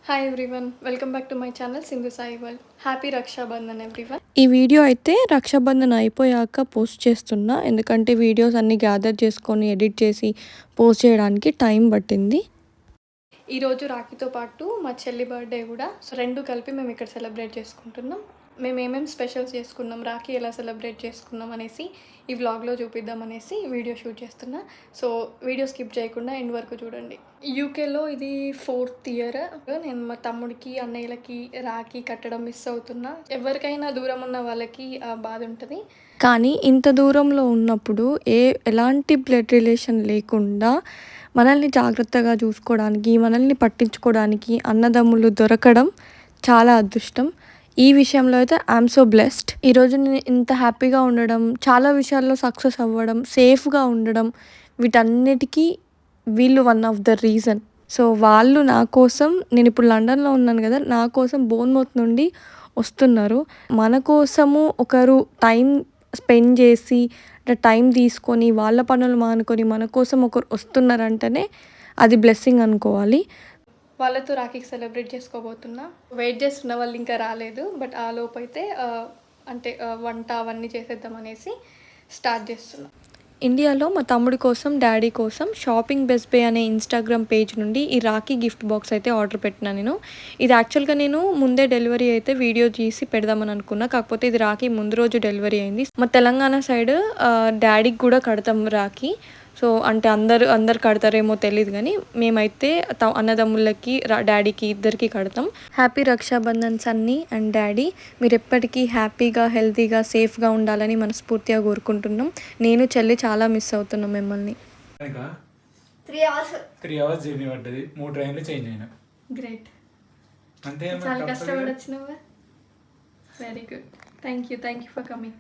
Hi everyone, welcome back to my channel Sindhu Sai world. Happy Rakshabandhan everyone. ఈ video అయితే రక్షాబంధన్ అయిపోయాక post చేస్తున్నా, ఎందుకంటే వీడియోస్ అన్నీ గ్యాదర్ చేసుకొని ఎడిట్ చేసి పోస్ట్ చేయడానికి టైం పట్టింది. ఈరోజు రాఖీతో పాటు మా చెల్లి బర్త్డే కూడా, సో రెండు కలిపి మేము ఇక్కడ సెలబ్రేట్ చేసుకుంటున్నాం. మేము ఏమేమి స్పెషల్స్ చేసుకున్నాం, రాఖీ ఎలా సెలబ్రేట్ చేసుకున్నాం అనేసి ఈ వ్లాగ్లో చూపిద్దాం అనేసి వీడియో షూట్ చేస్తున్నా. సో వీడియో స్కిప్ చేయకుండా ఎండ్ వరకు చూడండి. యూకేలో ఇది 4th ఇయర్. నేను మా తమ్ముడికి అన్నయ్యలకి రాఖీ కట్టడం మిస్ అవుతున్నా. ఎవరికైనా దూరం ఉన్న వాళ్ళకి బాధ ఉంటుంది, కానీ ఇంత దూరంలో ఉన్నప్పుడు ఎలాంటి బ్లడ్ రిలేషన్ లేకుండా మనల్ని జాగ్రత్తగా చూసుకోవడానికి, మనల్ని పట్టించుకోవడానికి అన్నదమ్ములు దొరకడం చాలా అదృష్టం. ఈ విషయంలో అయితే ఐఎమ్ సో బ్లెస్డ్. ఈరోజు నేను ఇంత హ్యాపీగా ఉండడం, చాలా విషయాల్లో సక్సెస్ అవ్వడం, సేఫ్గా ఉండడం, వీటన్నిటికీ వీళ్ళు one of the reason. So వాళ్ళు నా కోసం, నేను ఇప్పుడు లండన్లో ఉన్నాను కదా, నా కోసం బోర్న్మౌత్ నుండి వస్తున్నారు. మన కోసము ఒకరు టైం స్పెండ్ చేసి, టైం తీసుకొని, వాళ్ళ పనులు మానుకొని మన కోసం ఒకరు వస్తున్నారంటేనే అది బ్లెస్సింగ్ అనుకోవాలి. వాళ్ళతో రాఖీకి సెలబ్రేట్ చేసుకోబోతున్నా. వెయిట్ చేస్తున్న వాళ్ళు ఇంకా రాలేదు, బట్ ఆ లోపు అయితే అంటే వంట అవన్నీ చేసేద్దాం అనేసి స్టార్ట్ చేస్తున్నా. ఇండియాలో మా తమ్ముడి కోసం, డాడీ కోసం షాపింగ్ బెస్ట్ బే అనే ఇన్స్టాగ్రామ్ పేజ్ నుండి ఈ రాఖీ గిఫ్ట్ బాక్స్ అయితే ఆర్డర్ పెట్టినా నేను. ఇది యాక్చువల్గా నేను ముందే డెలివరీ అయితే వీడియో తీసి పెడదామని అనుకున్నా, కాకపోతే ఇది రాఖీ ముందు రోజు డెలివరీ అయింది. మా తెలంగాణ సైడ్ డాడీకి కూడా కడతాం రాఖీ. సో అంటే అందరు కడతారేమో తెలియదు, కానీ మేమైతే అన్నదమ్ములకి, డాడీకి ఇద్దరికి కడతాం. Happy Rakshabandhan Sunny and daddy. మీరు ఎప్పటికీ హ్యాపీగా, హెల్తీగా, సేఫ్గా ఉండాలని మనస్ఫూర్తిగా కోరుకుంటున్నాం. నేను చెల్లి చాలా మిస్ అవుతున్నాం మిమ్మల్ని. 3 hours జర్నీ పడ్డది, 3 ట్రైన్లు చేంజ్ అయినా. గ్రేట్, అంతే. చాలా కష్టపడి వచ్చినావా. Very good, thank you for coming.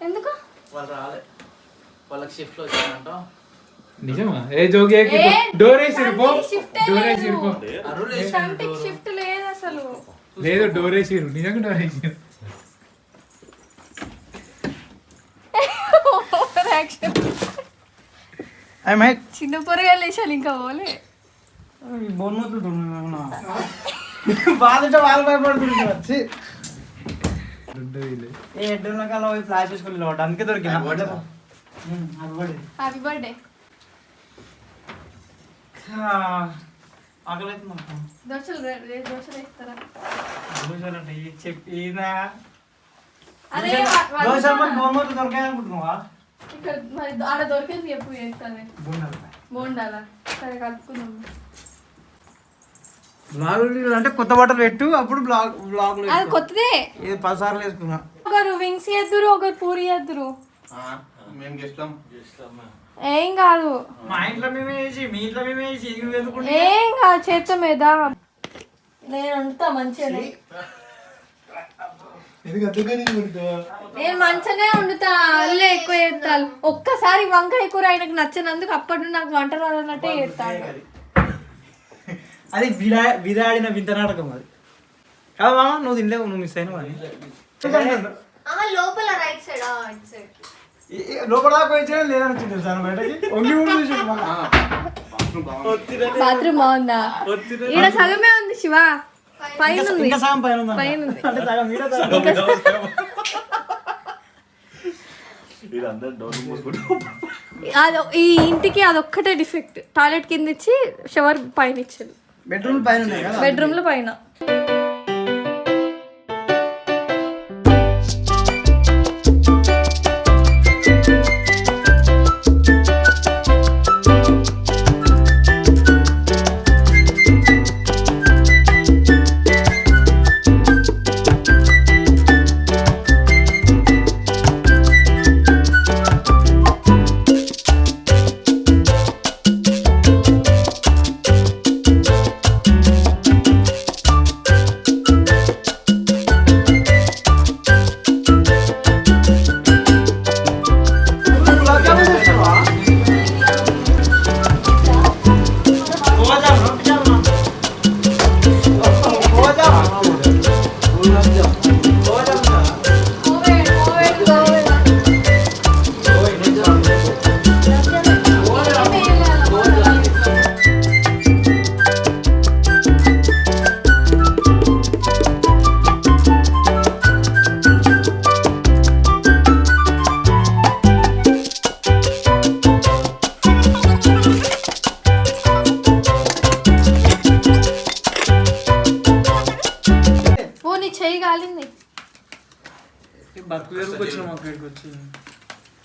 ఎందుకు వాళ్ళు రాలే, వాళ్ళకి షిఫ్ట్ లో వచ్చారంట. నిజమా? ఏ జోగి డోర్ వేసిరు, షిఫ్ట్ లేదు అసలు. లేదు, డోర్ వేసిరు, నిజంగా డోర్ వేసిరు. చిన్న పొరగా లేచాలి, ఇంకా పోలే. వాళ్ళు భయపడుతుంది. ఫ్లాష్ వేసుకుని అందుకే దొరికింది. Happy birthday. దోశలు ఇస్తారా? దొరికాయి అనుకుంటున్నావా? ఇక్కడ మరి ఆడ దొరికింది ఎప్పుడు చేస్తాను. బోండాలా? సరే కలుపుకుందాం. అంటే కొత్త బట్టలు పెట్టు, అప్పుడు బ్లాగ్ అది కొత్తదే. ఇది 10 సార్లు వేసుకున్నా. ఒకరు వింగ్స్ చేద్దురు, ఒకరు పూరి చేద్దురు. మేము చేస్తాం. ఏం కాదు, మా ఇంట్లో మేమే వేసి, మీ ఇంట్లో మేమే వేసి, ఏం కాదు, చేత్త మీద నేను అంతా మంచిగా. నేను మంచిగానే వండుతా అల్లే ఎక్కువ చేస్తాను. ఒక్కసారి వంకాయ కూర ఆయనకు నచ్చినందుకు అప్పటి నుండి నాకు వంట రాదన్నట్టే చేస్తాను. అది విరాడిన వింత నాటకం అది కాదు మామ, నువ్వు తినలేవు, నువ్వు మిస్ అయినావు అని లోపల రైట్ సైడ్ లోపల దాకా పోయించడం లేదని తెలుసా బయటకి ఒంగి కూడా చూసాడు మామ. బాత్రూమ్ బాగుందా? ఈడ సగమే ఉంది శివ, పైన ఉంది. ఇంకా సగం పైన ఉందా? పైన ఉంది. అంటే సగం ఈడ సగం. ఈ ఇంటికి అదొక్కటే డిఫెక్ట్. టాయిలెట్ కింద ఇచ్చి షవర్ పైన ఇచ్చాడు. బెడ్రూమ్ పైన ఉన్నాయి కదా. బెడ్రూమ్ లో పైన.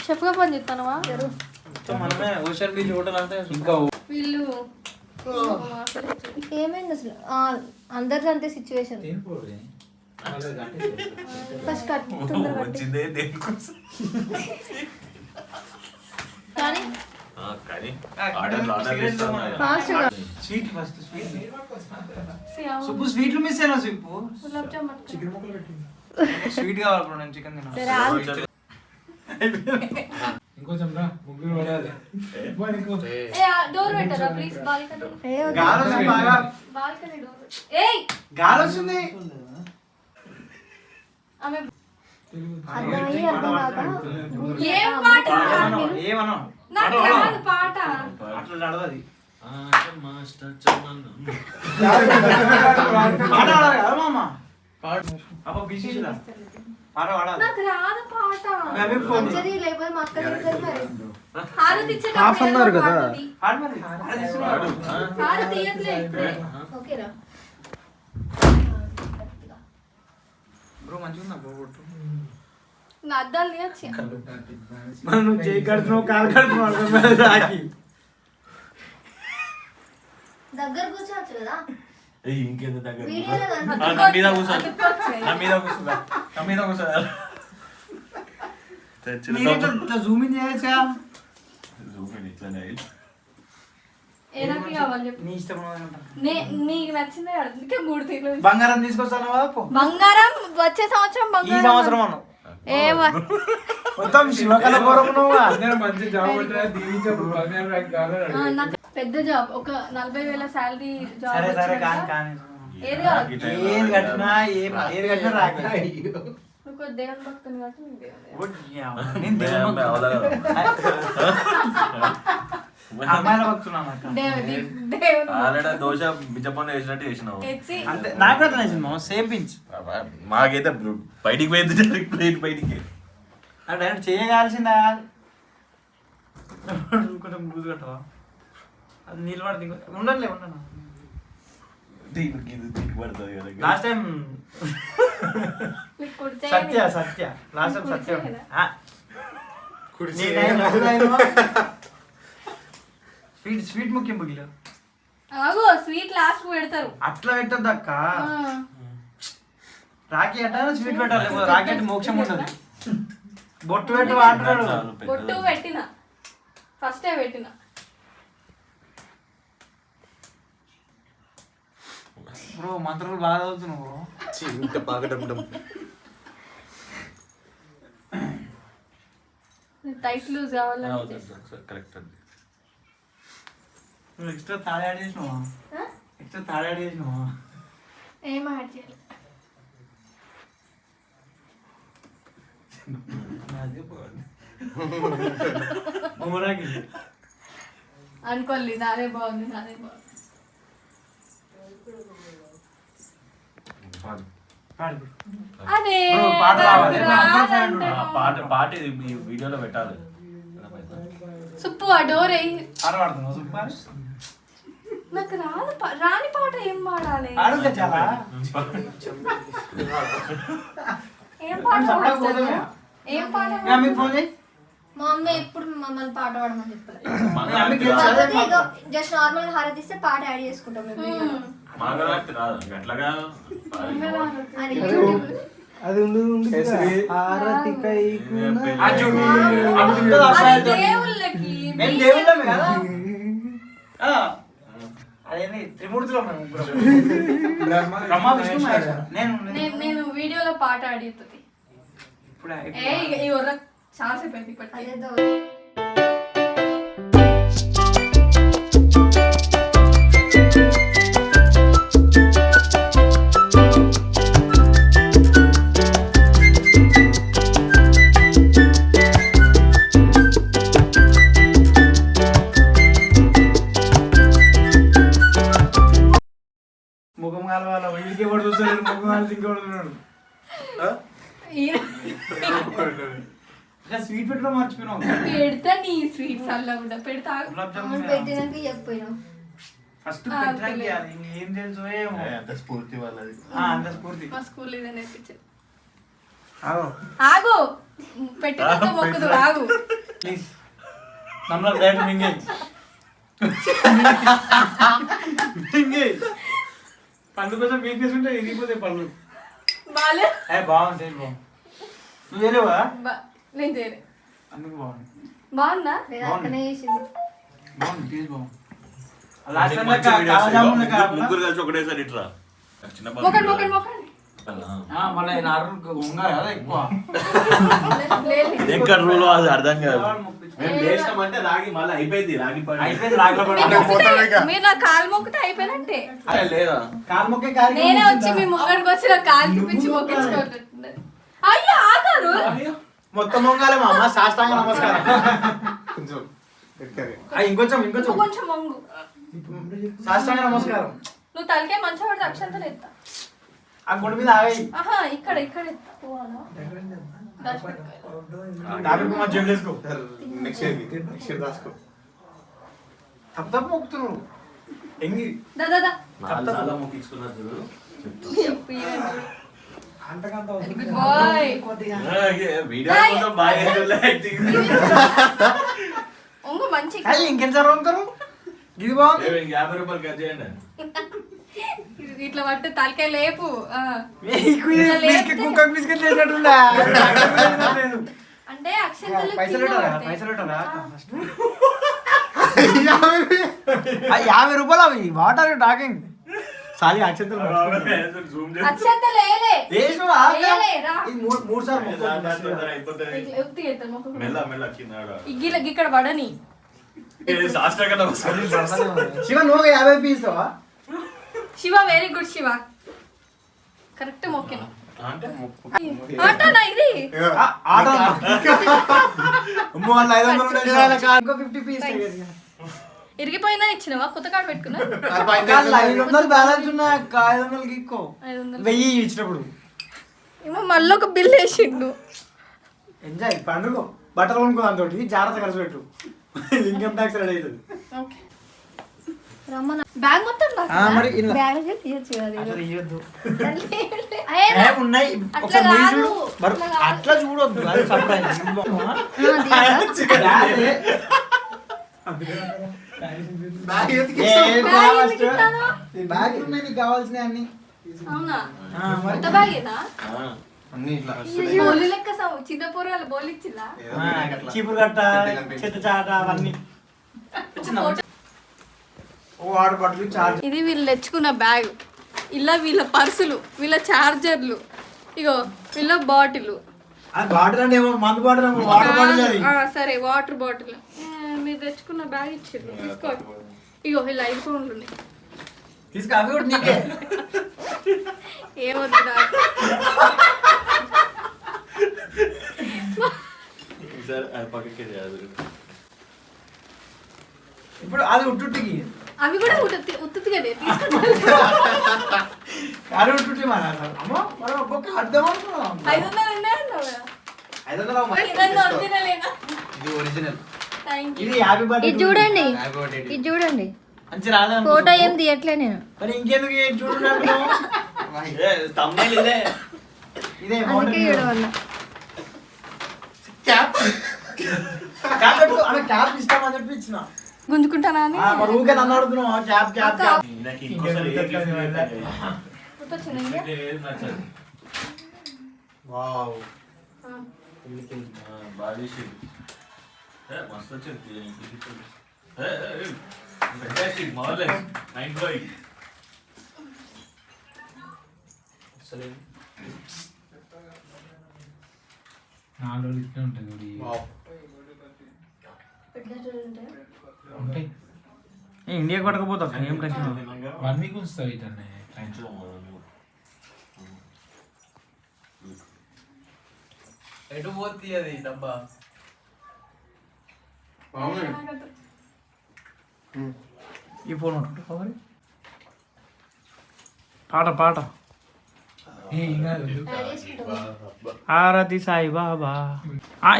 చెప్పుగా పని చెప్తానవా? మనమే ఓషన్ బీచ్ హోటల్ అంటే ఇంకా వీళ్ళు ఏమైంది అసలు? అందరిది అంతే సిచ్యువేషన్. ఫస్ట్ కట్ కానీ స్వీట్ ఫస్ట్ సుబ్బు స్వీట్లు మిస్ అయినా సుబ్బు స్వీట్ కావాలి నేను చికెన్ తిన్నా. ఇంకొంచెం రా, ముగ్గురు పడాలి. డోర్ పెట్టరా ప్లీజ్? Balcony balcony door. ఏయ్ గాలి వస్తుంది. ఆమె ఏమన్నా నాకు రాదు పాట. అట్లా నడవది నాకు రాదు పాట. లేకపోతే మా అక్క అన్నారు కదా. ఓకేరా బ్రో మంచిగా పోగొట్టు. నా అద్దాలు తీయచ్చు. మనం నువ్వు చేయి కడుతున్నావు, కాలు కడుతున్నావు రాకి దగ్గర కూర్చోవచ్చు కదా. ఇంకేంత దగ్గర జూమ్ ఇన్ చేయొచ్చా? నీ ఇష్టం. నీకు నచ్చిందే అందుకే 3 తీర్లు. బంగారం తీసుకొస్తాను బంగారం వచ్చే సంవత్సరం. ఈ సంవత్సరం అన్నావు మొత్తం శివకళ పూర్వం నువ్వు మంచి జాబ్ అంటే దీవించప్పుడు 15 ర్యాంక్ కావాలి. నాకు పెద్ద జాబ్, ఒక 40,000 శాలరీ జాబ్. సరే సరే కానీ కానీ ఏది ఏది కట్టినా ఏది కట్టినా రాకి. నువ్వు దేవుని భక్తుని కాబట్టి నీకు దేవుని. నేను దేవుని అమ్మాయిల భక్తున్నాను ఆల్రెడీ దోశ బిచ్చపండు వేసినట్టు వేసినావు. అంతే. నాకు కూడా నచ్చింది మామ, సేమ్ పించ్. మాకైతే బయటికి పోయింది ప్లేట్ బయటికి. డైరెక్ట్ చేయగాల్సిందా? కొంచెం లూజ్ కట్టవా? అది నీళ్ళు పడుతుంది. ఉండలే ఉండను. Last time Satya Satya last time సత్య స్వీట్ స్వీట్ ముఖ్యం బుగిలో స్వీట్ లాస్ట్ పెడతారు. అట్లా పెట్టద్దు అక్క. రాఖీ అట్ట స్వీట్ పెట్టాలి. రాఖీ అంటే మోక్షం ఉండదు. బొట్టు పెట్టు అంటున్నాడు. బొట్టు పెట్టిన ఫస్టే పెట్టిన. బ్రో మంత్రాలు బాగా చదువుతున్నావు. టైట్ లూజ్ కావాలంటే కరెక్ట్ అండి. నువ్వు ఎక్స్ట్రా తాళి యాడ్ చేసినావా? ఎక్స్ట్రా తాళి యాడ్ చేసినావా? ఏం యాడ్ చేయాలి? అనుకోలేదు, నాదే బాగుంది. అదే పాట రావాలి. పాట ఇది ఈ వీడియోలో పెట్టాలి. సుప్పు ఆ డోర్ అయ్యి పాట పాడుతున్నావు సూపర్. నాకు రాని పాట ఏం పాడాలి? ఆడుగా చాలా ఏం పాట పాడతాను? ఏం పాట మీ అమ్మకి ఫోన్ చేయి. మా అమ్మ ఎప్పుడు మమ్మల్ని పాట పాడమని చెప్పలేదు. మీ అమ్మకి తెలుసా? జస్ట్ నార్మల్ గా హారతిస్తే పాట యాడ్ చేసుకుంటాం మేము. మాగరాత్రి రాదు అట్లాగా. అది యూట్యూబ్ అది ఉండు ఆరతి కై అది దేవుళ్ళకి. మేము దేవుళ్ళమే కదా. అదేంటి త్రిమూర్తిలో మేము బ్రహ్మ విష్ణు మహేష్. నేను వీడియోలో పాట ఆడిపోతుంది. ఇప్పుడు ఈ ఒర్ర చాలాసేపు అయింది ఇప్పటికి. అదేదో ముఖం కాలవాల వీడికి ఎవరు చూస్తాడు, ముఖం కాలు ఇంకెవడు చూడాడు. స్వీట్ పెట్టడం మర్చిపోయినావు. పెడతా నీ స్వీట్స్ అలా కూడా పెడతా. గులాబ్ అమ్మ జామున్ పెట్టినాక చెప్పినాం. ఫస్ట్ పెట్టడానికి ఏం తెలుసు ఏమో. అంత స్ఫూర్తి వాళ్ళది. అంత స్ఫూర్తి. మా స్కూల్ ఇదే నేర్పించారు. ఆగో ఆగు, పెట్టినంత మొక్కుదు. ఆగు ప్లీజ్. నమ్మల డైరెక్ట్ మింగే పండు కోసం వీక్నెస్ ఉంటే ఇరిగిపోతాయి పళ్ళు. బాలే బాగుంటాయి. నువ్వు చేయలేవా? నేను చేయలే. అందుకు బాగుంది. బాగుందా? లేదా అక్కనే చేసింది. బాగుంది టేస్ట్ బాగుంది. మంచి videos ఇగో. ముగ్గురు కలిసి ఒకటేసారి ఇట్రా. చిన్న బాబు మొక్కడు మొక్కడు మొక్కడు. మళ్ళీ నారు ఉంగారు కదా ఎక్కువ. ఎక్కడ రూల్ అది అర్థం కాదు. మేము చేసినామంటే రాగి మళ్ళీ అయిపోయింది. రాగి పని అయిపోయింది. రాగిలో మీరు నా కాలు మొక్కితే అయిపోయినట్టే. లేదా కాలు మొక్కే కాలు నేనే వచ్చి మీ మొక్కడికి వచ్చి నా కాలు చూపించి మొక్కించుకోవాలి. అయ్యో ఆగారు. మొత్తం మొంగాలే మా అమ్మ. సాష్టాంగ నమస్కారం. ఇంకొంచెం ఇంకొంచెం కొంచెం మొంగు. సాష్టాంగ నమస్కారం. నువ్వు తలకే మంచిగా పడితే అక్షంతలు ఎత్తా. ఆ గుడి మీద ఆగాయి. ఆహా ఇక్కడ ఇక్కడ ఎత్తా. పోవాలా? టాపిక్ మా జేబులో వేసుకో. నెక్స్ట్ ఇయర్ రాసుకో. తప్పు తప్పు మొక్కుతున్నావు. ఎంగి దా దా దా. చాలా మొక్కించుకున్నారు చూడు. Good bye. వీడియో కోసం బాగా యాక్టింగ్. ఉంగు మంచి. ఇంకెంత సార్ వంకరు ఇది బాగుంది. 50 రూపాయలు ఖర్చు చేయండి. ఇట్లా పట్టు తలకాయ లేపు. కుక్కకు బిస్కెట్ చేసినట్టుందా? అంటే అక్షంతలు పైసలు కింద పెట్టారా? పడతాయి. పైసలు పెట్టారా? 50 రూపాయలు అవి. What are you talking? సాలి అక్షంతలు జూమ్ అక్షంతలు వేయలే. వేసినావా? వేయలే, రా. ఇది మూడు సార్లు మొక్కు. అయిపోతుంది. ఇట్లా ఉత్తి ఎత్తాను మొక్క. మెల్ల మెల్ల కింద ఇక్కడ పడని. శాస్త్రంగా శివ నువ్వు 50 పీస్తావా? Shiva very good Shiva. Correct మొక్కిన. అంటే ఆటనా ఇది? ఆటో అమ్మో 500 ఇంకో 50 పీస్. ఇరిగిపోయిందని ఇచ్చినవా? కొత్త కార్డు పెట్టుకున్నా? 500 బ్యాలెన్స్ ఉన్నా. 500కి ఎక్కువ 500. 1000 ఇచ్చినప్పుడు ఏమో మళ్ళీ ఒక బిల్ వేసిండు. ఎంజాయ్ పండుగ. బట్టలు కొనుక్కో దాంతో జాగ్రత్త కలిసి పెట్టు. ఇన్కమ్ ట్యాక్స్ రెడీ అవుతుంది. రమ్మన్న బ్యాగ్ మొత్తం మరి ఇలా బ్యాగ్ తీయచ్చు కదా. అసలు ఇయ్యొద్దు. అయ్యే, ఉన్నాయి అట్లా ఒకసారి మూవీ కాదు. చూడు. మరి అట్లా చూడొద్దు. అది సర్ప్రైజ్. బ్యాగ్ ఎందుకు ఇస్తాను? బ్యాగ్ ఉన్నాయి నీకు కావాల్సినవి అన్ని. అవునా? మరి కొత్త బ్యాగేనా? అన్ని ఇట్లా బోలి లెక్క చిన్న పూర్వాలు బోలి ఇచ్చిందా? చీపురు కట్ట చెత్త చాట అవన్నీ. ఓ వాటర్ బాటిల్ చార్జ్. ఇది వీళ్ళు తెచ్చుకున్న బ్యాగ్. ఇలా వీళ్ళ పర్సులు, వీళ్ళ చార్జర్లు, ఇగో వీళ్ళ బాటిల్, అది బాటిల్ అంటే ఏమో మందు బాటిల్ వాటర్ బాటిల్ అది. సరే వాటర్ బాటిల్ మీరు తెచ్చుకున్న బ్యాగ్ ఇచ్చింది తీసుకో. ఇగో ఇలా 5 పౌండ్లు ఉన్నాయి. తీసుకు అవి కూడా నీకే. ఏమొద్దు నాకు. సార్ పక్కకి ఇప్పుడు అది ఉట్టుకి అవి కూడా ఉత్తుగానే తీసుకుంటా. అది ఉట్టుటి మన అమ్మో మనం ఒక్కొక్క అర్థం అనుకున్నాం. 500 ఉన్నాయన్నావు కదా. 500 ఇదన్నా ఒరిజినలేనా? ఇది ఒరిజినల్. Thank you. ఇది హ్యాపీ బర్త్డే. ఇది చూడండి ఇది చూడండి మంచి రాలే ఫోటో ఏం తీయట్లే నేను మరి ఇంకెందుకు చూడండి తమ్ముళ్ళు ఇదే ఇదే అందుకే చూడవల్ల క్యాప్ ఆమె క్యాప్ ఇస్తామని చెప్పి ఇచ్చిన. గుంజుకుంటానా అని మరి ఊరికే నన్ను అడుగుతున్నావు క్యాప్ క్యాప్ క్యాప్. నాకు ఇంకోసారి ఏ gift పెట్టాలి? గుర్తొచ్చిందా ఇంకా? ఏది నచ్చదు. వావ్ బాగా చేసింది. మస్తు వచ్చింది. Fantastic, marvelous, mind blowing. నాలుగు రోజులు ఇట్లా ఉంటుంది ఒకటి. ఉంటాయి ఇండియా కొట్టకపోతా ఏం టెన్షన్. 1 వీక్ ఉంచుతావు ఇటనే. ఎటు పోతుంది అది డబ్బా ఈ ఫోన్ ఉంటుంది పాట పాట ఏ ఇంకా వద్దు. ఆరతి సాయి బాబా.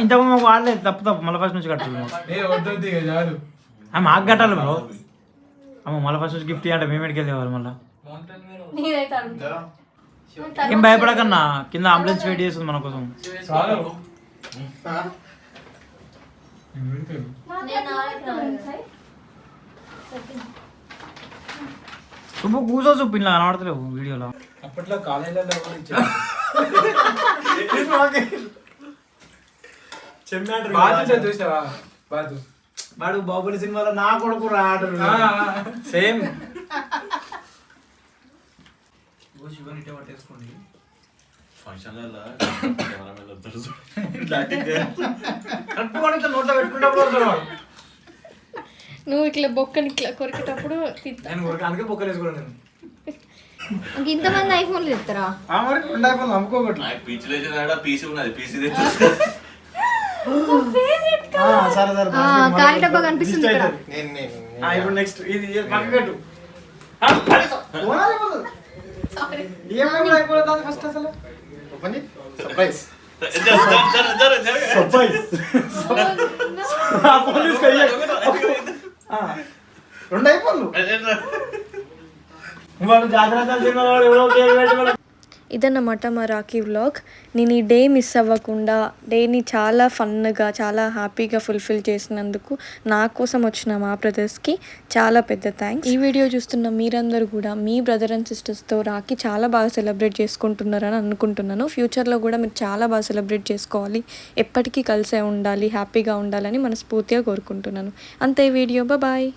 ఇంతకు మాకు వాడలేదు తప్పు తప్పు మళ్ళీ ఫస్ట్ నుంచి కట్టాలి. ఏ వద్దు వద్దు ఇక చాలు. మాకు కట్టాలి బ్రో. అమ్మ మళ్ళీ ఫస్ట్ నుంచి గిఫ్ట్ అంటే మేమేడికి వెళ్ళేవాళ్ళు మళ్ళీ. నేనైతే అడుగుతా. ఏం భయపడకన్నా కింద అంబులెన్స్ వెయిట్ చేస్తుంది మన కోసం. చాలు నేను పెడతాను. నువ్వు కూర్చో చూపు ఇలా కనబడతలేవు వీడియోలో. అప్పట్లో కాలేజీలలో కూడా ఇచ్చారు. బాధ్యత చూసావా బాధ. వాడు బాహుబలి సినిమాలో నా కొడుకు రాడు సేమ్. పట్టేసుకోండి ఫంక్షన్లలో కరెక్ట్గా నోట్లో పెట్టుకున్నప్పుడు నువ్వు ఇట్లా బొక్కని ఇట్లా కొరికేటప్పుడు తింటా. నేను అందుకే బొక్కలు వేసుకోండి. నేను ఇంతమంది ఐఫోన్లు ఇస్తారా మరి 2 ఐఫోన్లు అమ్ముకోకట్లు. నాకు పీచ్ లేచిన పీసీ ఉన్నది పీసీ తెచ్చు. సరే సరే ఖాళీ డబ్బా కనిపిస్తుంది ఇక్కడ. ఇప్పుడు నెక్స్ట్ ఇది పక్కన పెట్టు. ఏమైనా అయిపోతుంది ఫస్ట్ అసలు సర్ప్రైజ్. రెండు అయిపోళ్ళు వాడు జాగ్రత్తలు తిన్నవాడు ఎవరో కేక్ పెట్టుకోవడం. ఇదన్నమాట మా రాఖీ వ్లాగ్. నేను ఈ డే మిస్ అవ్వకుండా డేని చాలా ఫన్గా చాలా హ్యాపీగా ఫుల్ఫిల్ చేసినందుకు నా కోసం వచ్చిన మా బ్రదర్స్కి చాలా పెద్ద థ్యాంక్స్. ఈ వీడియో చూస్తున్న మీరందరూ కూడా మీ బ్రదర్ అండ్ సిస్టర్స్తో రాఖీ చాలా బాగా సెలబ్రేట్ చేసుకుంటున్నారని అనుకుంటున్నాను. ఫ్యూచర్లో కూడా మీరు చాలా బాగా సెలబ్రేట్ చేసుకోవాలి, ఎప్పటికీ కలిసే ఉండాలి, హ్యాపీగా ఉండాలని మనస్ఫూర్తిగా కోరుకుంటున్నాను. అంతే వీడియో. బాయ్.